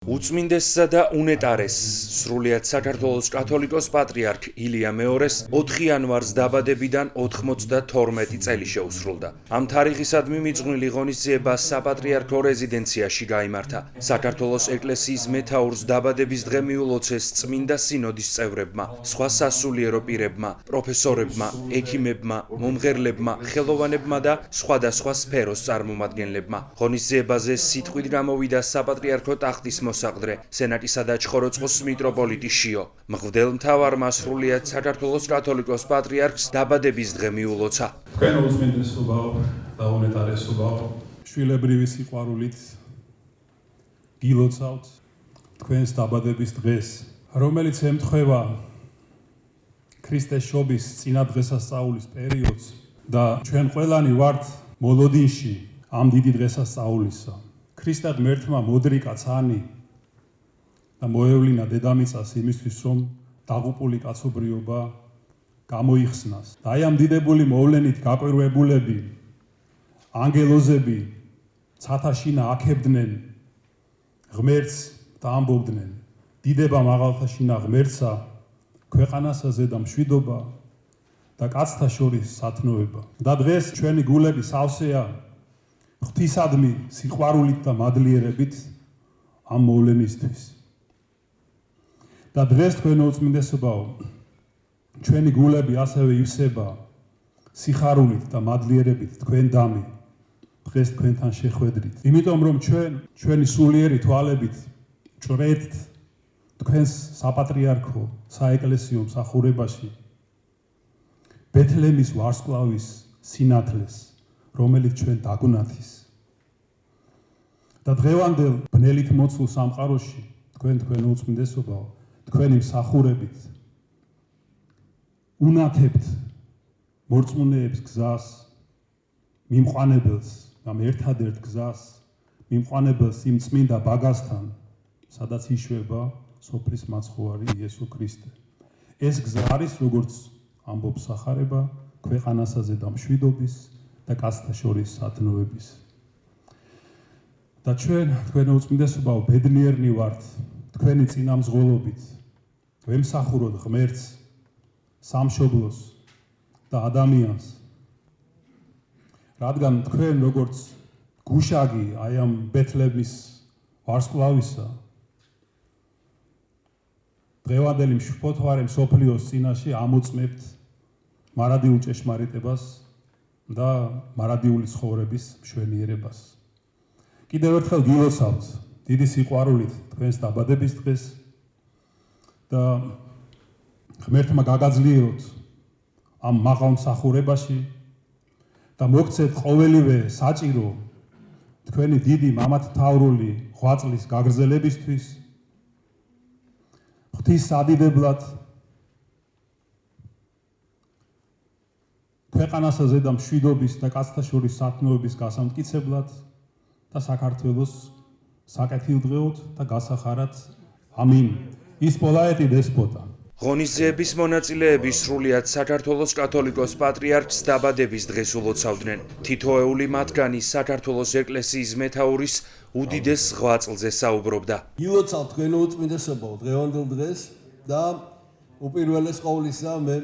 უწმინდესსა და უნეტარეს სრულიად საქართველოს კათოლიკოს პატრიარქ ილია მეორეს 4 იანვარს დაბადებიდან 92 წელი შეუსრულდა. ამ თარიღისადმი მიძღვნილი ღონისძიება საპატრიარქო რეზიდენციაში გაიმართა. საქართველოს ეკლესიის მეთაურს დაბადების დღე მიულოცეს წმინდა სინოდის წევრებმა, სხვა სასულიერო პირებმა, პროფესორებმა, ექიმებმა, მომღერლებმა, ხელოვანებმა და სხვადასხვა სფეროს წარმომადგენლებმა. ღონისძიებაზე სიტყვით გამოვიდა საპატრიარქო ტახტის მოსაყდრე, სენატისა და ჩხოროწყოს მიტროპოლიტი შიო. მღვდელმთავარმა სრულიად საქართველოს კათოლიკოს პატრიარქს დაბადების დღე მიულოცა. თქვენ უწმინდესობაო და უნეტარესობაო, შვილებრივი სიყვარულით გილოცავთ თქვენს დაბადების დღეს, რომელიც ემთხვევა ქრისტეს შობის წინა დღესასწაულის პერიოდს და ჩვენ ყველანი ვართ მოლოდინში ამ დიდი დღესასწაულისა. ქრისტე ღმერთმა მოდრი კაცანი და მოევლინა დედამიწას იმისთვის, რომ დაღუპული კაცობრიობა გამოიხსნას. და აი ამ დიდებული მოვლენით გაკვირვებულები ანგელოზები ცათაშინა აქებდნენ ღმერთს და ამბობდნენ: დიდება მაღალთაშინა ღმერთსა, ქვეყანასა ზედა მშვიდობა და კაცთა შორის სათნოება. და დღეს ჩვენი გულები სავსეა ღვთისადმი სიყვარულით და მადლიერებით ამ მოვლენისთვის. და დღეს თქვენ უწმინდესობაო, ჩვენი გულები ასევე ივსება სიხარულით და მადლიერებით თქვენ დამი დღეს თქვენთან შეხვედრით. იმიტომ რომ ჩვენი სულიერი თვალებით ჭრედთ თქვენს საპატრიარქო საეკლესიო მსახურებაში ბეთლემის ვარსკვლავის სინათლეს, რომელიც ჩვენ დაგვნათის. და დღევანდელ ბნელით მოცულ სამყაროში თქვენ უწმინდესობაო, თქვენი მსახურებით უნათებთ მორწმუნეებს გზას, მიმყვანებელს და ერთადერთ გზას, მიმყვანებელს იმ წმინდა ბაგასთან, სადაც იშვება სოფლის მაცხოვარი იესო ქრისტე. ეს გზა არის, როგორც ამბობს სახარება, ქვეყანასაზე და მშვიდობის და კაცთა შორის სათნოების. და თქვენ უწმინდესობაო, ბედნიერნი ვართ თქვენი წინამძღოლობით, ვემსახუროთ ღმერთს, სამშობლოს და ადამიანს. რადგან თქვენ როგორც გუშაგი აი ამ ბეთლემის ვარსკვლავისა დღევანდელი მშვიდობარე მსოფლიოს წინაშე ამოწმებთ მარადიულ ჭეშმარიტებას და მარადიული ცხოვრების მშვენიერებას. კიდევ ერთხელ გილოცავთ დიდი სიყვარულით თქვენს დაბადების დღეს და ღმერთმა გაგაძლიეროთ ამ მაღალ მსახურებაში და მოგცეთ ყოველივე საჭირო თქვენი დიდი მამათმთავრული ღვაწლის გაგრძელებისთვის, ღვთის სადიდებლად, ქვეყანასა ზედა მშვიდობის და კაცთა შორის სათნოების გასამტკიცებლად და საქართველოს საკეთილდღეოდ და გასახარად. ამინ. ის პოლაეტი დესპოტა. ღონისძიების მონაწილეები სრულიად საქართველოს კათოლიკოს პატრიარქს დაბადების დღეს ულოცავდნენ. თითოეული მათგანი საქართველოს ეკლესიის მეთაურის უდიდეს ღვაწლზე საუბრობდა. გილოცავთ თქვენ უწმინდესობაო დღევანდელ დღეს და უპირველეს ყოვლისა მე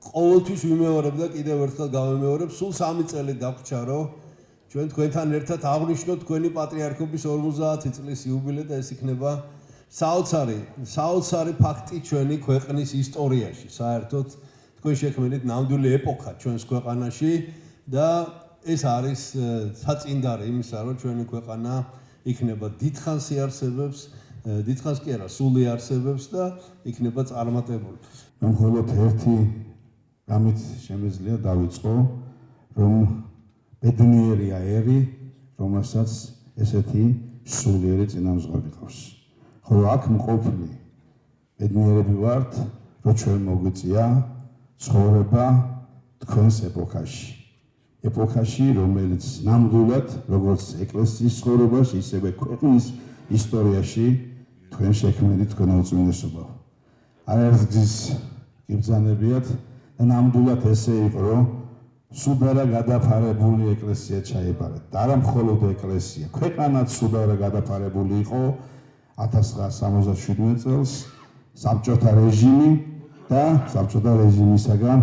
ყოველთვის ვიმეორებ და კიდევ ერთხელ გავიმეორებ, სულ 3 წელი დაგვჭა, რომ ჩვენ თქვენთან ერთად აღვნიშნოთ თქვენი პატრიარქობის 50 წლის იუბილე და ეს იქნება საოცარი ფაქტი ჩვენი ქვეყნის ისტორიაში. საერთოდ თქვენ შექმნით ნამდვილი ეპოქა ჩვენს ქვეყანაში და ეს არის საწინდარი იმისა, რომ ჩვენი ქვეყანა იქნება დიდხანს იარსებებს, დიდხანს კი არა, სულ იარსებებს და იქნება წარმატებული. მხოლოდ ერთი რამით შემიძლია დავიწყო, რომ ბედნიერია ერი, რომელსაც ესეთი სულიერი წინამძღოლი ყავს. ხოლო აქ მყოფნი ბედნიერები ვართ, რომ ჩვენ მოგვიწია ცხოვრება თქვენს ეპოქაში, რომელიც ნამდვილად როგორც ეკლესიის ცხოვრებაში, ისევე ქვეყნის ისტორიაში თქვენ შექმნით თქვენ უწმინდესობაო. არაერთი გზის გიბრძანებიათ და ნამდვილად ესე იყო, რომ სუდარა გადაფარებული ეკლესია ჩაებარეთ. და არა მხოლოდ ეკლესია, ქვეყანაც სუდარა გადაფარებული იყო 1977 წელს საბჭოთა რეჟიმი და საბჭოთა რეჟიმისაგან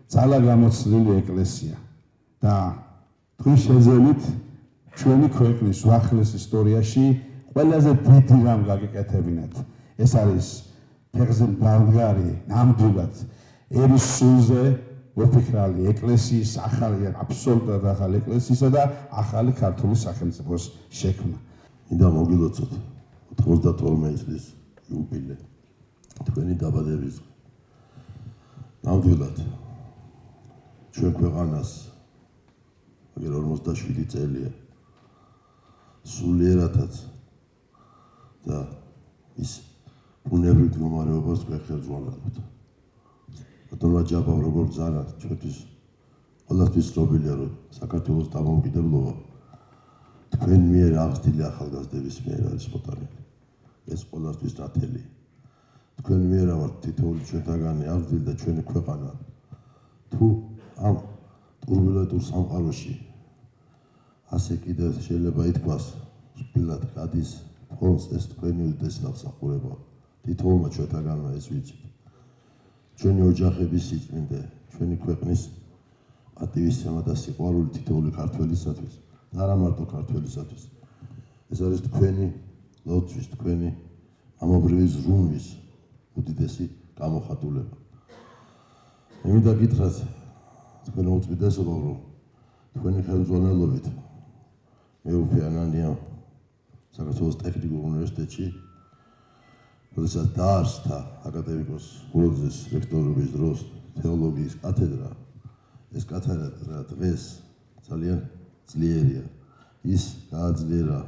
ძალა გამოცლილი ეკლესია და თქვენ შეძენით ჩვენი ქვეყნის უახლეს ისტორიაში ყველაზე დიდი რამ გაგიკეთებინათ. ეს არის ფეხზე მდგარი ნამდვილად ერის სულზე ვეფიქრალი ეკლესიის ახალი აბსოლუტურად ახალი ეკლესიისა და ახალი ქართული სახელმწიფოს შექმნა. მინდა მოგილოცოთ 92 წლის იუბილე თქვენი დაბადების დღე. ნამდვილად ჩვენ ქვეყანას აგერ 47 წელია სულიერათაც და ის ბუნებრივ მდგომარეობას თქვენ ხელმძღვანელობთ. ბატონო ჯაბავ როგორ ბრძანა ჩვენთვის ყველასთვის ცნობილია რომ საქართველოს დამოუკიდებლობა თქვენ მიერ აღზრდილი ახალგაზრდების მიერ არის მოტანილი. ეს ყველასთვის ნათელი. თქვენ მიერ ვართ თითოეული ჩვენთაგანი აღზრდილი და ჩვენი ქვეყანა თუ ამ ტურბულენტურ სამყაროში ასე კიდევ შეიძლება ითქვას სპილად გადის ფონს ეს თქვენი უდიდესი დამსახურება. თითოეულმა ჩვენთაგანმა ეს ვიცით. ჩვენი ოჯახების სიწმინდე, ჩვენი ქვეყნის პატივისცემა და სიყვარული თითოეული ქართველისათვის და არა მარტო ქართველისათვის. ეს არის თქვენი ლოცვის, თქვენი ამობრივი ზრუნვის უდიდესი გამოხატულება. მე მინდა გითხრათ თქვენ უწმიდესობა რომ თქვენი ხელმძღვანელობით მეუფე ანანია საქართველოს ტექნიკურ უნივერსიტეტში როდესაც დაარსდა აკადემიკოს გუროძეს რექტორობის დროს თეოლოგიის კათედრა. ეს კათედრა დღეს ძალიან ძლიერია. ის გააძლიერა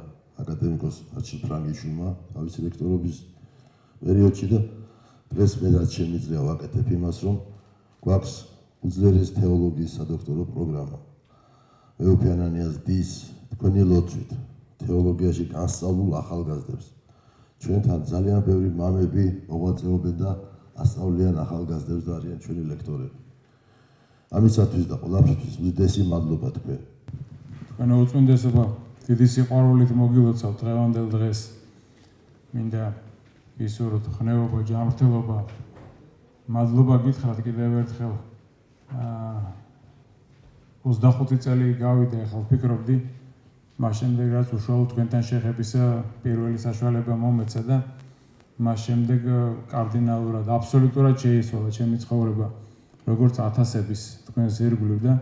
აკადემიკოს არჩილ ფრანგიშვილმა თავისი რექტორობის პერიოდში და დღეს მე რაც შემიძლია ვაკეთებ იმას რომ გვაქვს უძლიერეს თეოლოგიის სადოქტორო პროგრამა. მეუფე ანანიას დის თქვენი ლოცვით თეოლოგიაში განსწავლულ ახალგაზრდებს. ჩვენთან ძალიან ბევრი მამები მოღვაწეობენ და ასწავლიან ახალგაზრდებს და არიან ჩვენი ლექტორები. ამისათვის და ყველაფრისთვის უდიდესი მადლობა თქვენ. თქვენ უწმინდესობა, დიდი სიყვარულით მოგილოცავთ დღევანდელ დღეს. მინდა გისურვოთ ხნევობა, ჯანმრთელობა. მადლობა გითხრათ კიდევ ერთხელ. 25 წელი გავიდა, ახლა ვფიქრობდი მას შემდეგ რაც უშუალოდ თქვენთან შეხებისა პირველი საშუალება მომეცა და მას შემდეგ კარდინალურად, აბსოლუტურად შეიცვალა ჩემი ცხოვრება, როგორც ათასების თქვენს ირგვლივ და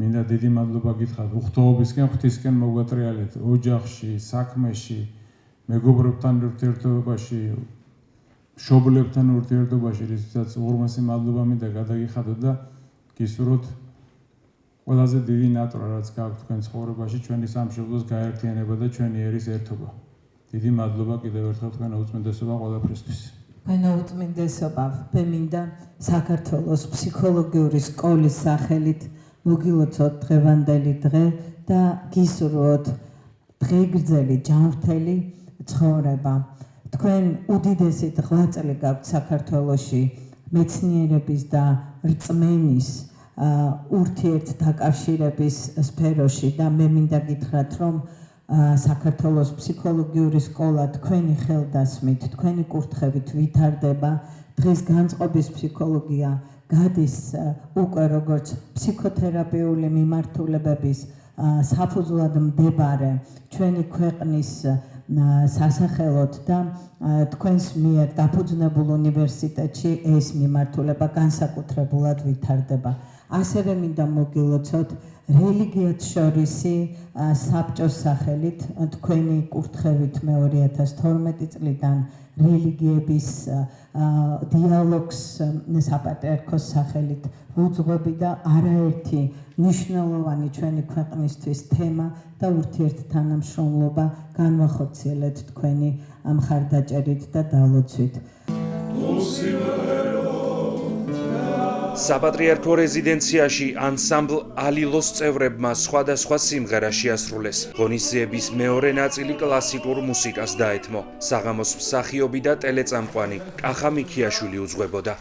მინდა დიდი მადლობა გითხრათ უხტოობისკენ, ღვთისკენ მოგვატრიალეთ ოჯახში, საქმეში, მეგობრებთან ურთიერთობაში, მშობლებთან ურთიერთობაში, რისთვისაც უღრმესი მადლობა მინდა გადაგიხადოთ და გისურვოთ ყველაზე დიდი ნატრა რაც გაქვთ თქვენ ცხოვრებაში, ჩვენი სამშობლოს გაერთიანება და ჩვენი ერის ერთობა. დიდი მადლობა კიდევ ერთხელ თქვენ უწმინდესობა ყველაფრისთვის. თქვენ უწმინდესობა, მე მინდა საქართველოს ფსიქოლოგიური სკოლის სახელით მოგილოცოთ დღევანდელი დღე და გისურვოთ დღეგრძელი ჯანმრთელი ცხოვრება. თქვენ უდიდესი ღვაწლი გაქვთ საქართველოში მეცნიერების და რწმენის ურთიერთდაკავშირების სფეროში და მე მინდა გითხრათ რომ საქართველოს ფსიქოლოგიური სკოლა თქვენი ხელდასმით, თქვენი კურთხევით ვითარდება. დღეს განწყობის ფსიქოლოგია გადის უკვე როგორც ფსიქოთერაპიული მიმართულებების საფუძვლად მდებარე ჩვენი ქვეყნის სასახელოდ და თქვენს მიერ დაფუძნებულ უნივერსიტეტში ეს მიმართულება განსაკუთრებულად ვითარდება. ასევე მინდა მოგილოცოთ რელიგიათ შორისი საბჭოს სახელით თქვენი კურთხევით მე 2012 წლიდან რელიგიების დიალოგს საპატრიარქოს სახელით ვუძღვები და არაერთი მნიშვნელოვანი ჩვენი ქვეყნისთვის თემა და ურთიერთთანამშრომლობა განვახორციელეთ თქვენი მხარდაჭერით და დალოცვით. საპატრიარქო რეზიდენციაში ანსამბლ ალილოს წევრებმა სხვადასხვა სიმღერა შეასრულეს. ღონისძიების მეორე ნაწილი კლასიკურ მუსიკას დაეთმო. საღამოს მსახიობი და ტელეწამყვანი კახა მიქიაშვილი უძღვებოდა.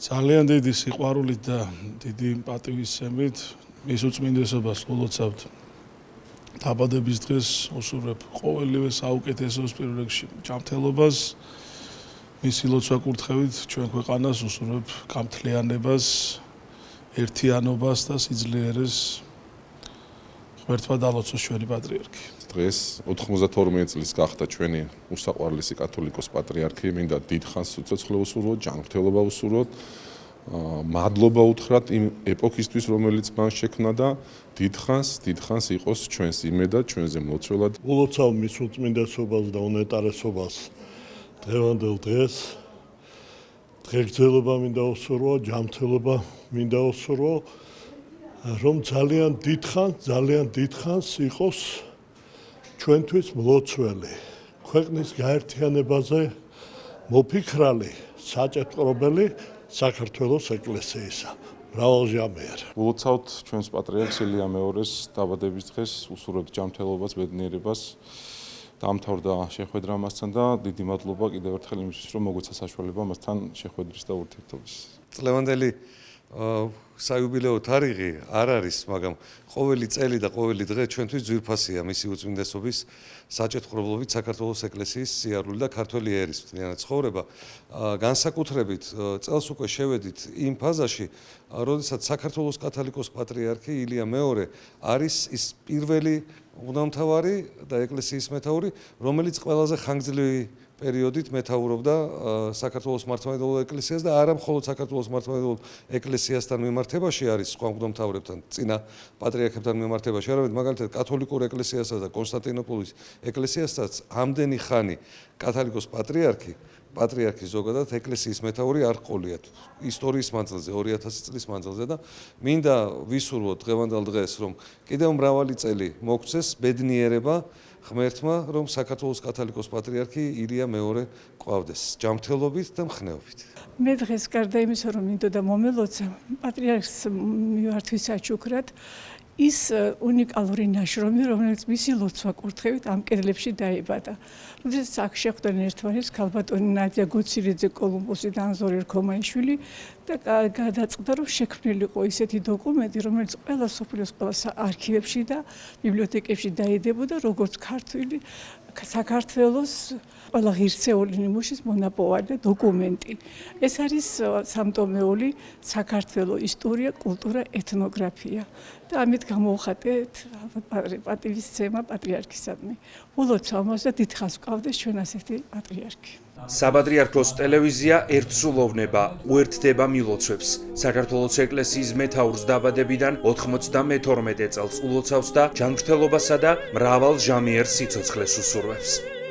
ძალიან დიდი სიყვარულით და დიდი პატივისცემით მის უწმინდესობას ვლოცავთ დაბადების დღეს უსურვებ ყოველივე საუკეთესოს პირველ რიგში ჯანმრთელობას, მისი ლოცვა კურთხევით ჩვენ ქვეყანას უსურვებ გამთლიანებას, ერთიანობას და სიძლიერეს. ღმერთმა დალოცოს ჩვენი პატრიარქი. დღეს 92 წლის გახდა ჩვენი უსაყვარლესი კათოლიკოს პატრიარქი, მინდა დიდხანს სიცოცხლე უსურვოთ, ჯანმრთელობა უსურვოთ, მადლობა უთხრათ იმ ეპოქისთვის, რომელიც მან შექმნა და დიდხანს იყოს ჩვენს იმედად, ჩვენზე მლოცველად. ულოცავ მის უწმინდესობას და უნეტარესობას დღევანდელ დღეს. დღეგრძელობა მინდა უსურვო, ჯანმრთელობა მინდა უსურვო, რომ ძალიან დიდხანს იყოს ჩვენთვის მლოცველი, ქვეყნის გაერთიანებაზე მოფიქრალი, საჭეთყრობელი საქართველოს ეკლესიისა. მრავალჟამიერ. ულოცავთ ჩვენს პატრიარქს ილია მეორეს დაბადების დღეს, უსურვებთ ჯანმრთელობას, ბედნიერებას. დაამთავრდა შეხვედრა მასთან და დიდი მადლობა კიდევ ერთხელ იმისთვის, რომ მოგვეცა საშუალება მასთან შეხვედრის და ურთიერთობის. წლევანდელი საიუბილეო თარიღი არ არის, მაგრამ ყოველი წელი და ყოველი დღე ჩვენთვის ძვირფასია მისი უწმინდესობის საჭეთყრობლობით საქართველოს ეკლესიის სიარული და ქართველი ერის მთლიანად ცხოვრება. განსაკუთრებით წელს უკვე შევედით იმ ფაზაში, როდესაც საქართველოს კათოლიკოს პატრიარქი ილია მეორე არის ის პირველი უდამთავარი და ეკლესიის მეთაური, რომელიც ყველაზე ხანგრძლივი პერიოდით მეთაურობდა საქართველოს მართლმადიდებლურ ეკლესიას და არა მხოლოდ საქართველოს მართლმადიდებლურ ეკლესიასთან მიმართებაში არის სხვა მღვდელმთავრებთან, წინა პატრიარქებთან მიმართებაში, არამედ მაგალითად კათოლიკურ ეკლესიასა და კონსტანტინოპოლის ეკლესიასაც ამდენი ხანი კათოლიკოს პატრიარქი ზოგადად ეკლესიის მეთაური არ ჰყოლიათ ისტორიის მანძილზე 2000 წლის მანძილზე და მინდა ვისურვოთ დღევანდელ დღეს რომ კიდევ მრავალი წელი მოგცეს ბედნიერება ღმერთმა რომ საქართველოს კათოლიკოს პატრიარქი ილია მეორე ყვავდეს ჯანმრთელობით და მხნეობით. მე დღეს გარდა იმისა რომ მინდოდა მომელოცა პატრიარქს მივართვის საჩუქრად ის უნიკალური ნაშრომი, რომელიც მისი ლოცვა კურთხევით ამ კედლებში დაიბადა. როდესაც აქ შეხვდნენ ერთმანეთს ქალბატონი ნადია გოცირიძე, კოლუმბუსი და ანზორ ერქომაიშვილი და გადაწყდა, რომ შექმნილი იყო ისეთი დოკუმენტი, რომელიც ყველა სოფლიოს ყველა არქივებში და ბიბლიოთეკებში დაიდებოდა, როგორც საქართველოს ყველა ღირსეული ნიმუშის მონაპოვარი დოკუმენტი. ეს არის სამტომეული საქართველოს ისტორია, კულტურა, ეთნოგრაფია. და ამით გამოვხატეთ პატივისცემა პატრიარქისადმი. ულოცავ მას და დიდხანს ვყავდეს ჩვენ ასეთი პატრიარქი. საპატრიარქოს ტელევიზია ერთსულოვნება, უერთდება მილოცვებს. საქართველოს ეკლესიის მეთაურს დაბადებიდან 92 წელს ულოცავს და ჯანმრთელობასა და მრავალ ჟამიერ სიცოცხლეს უსურვებს.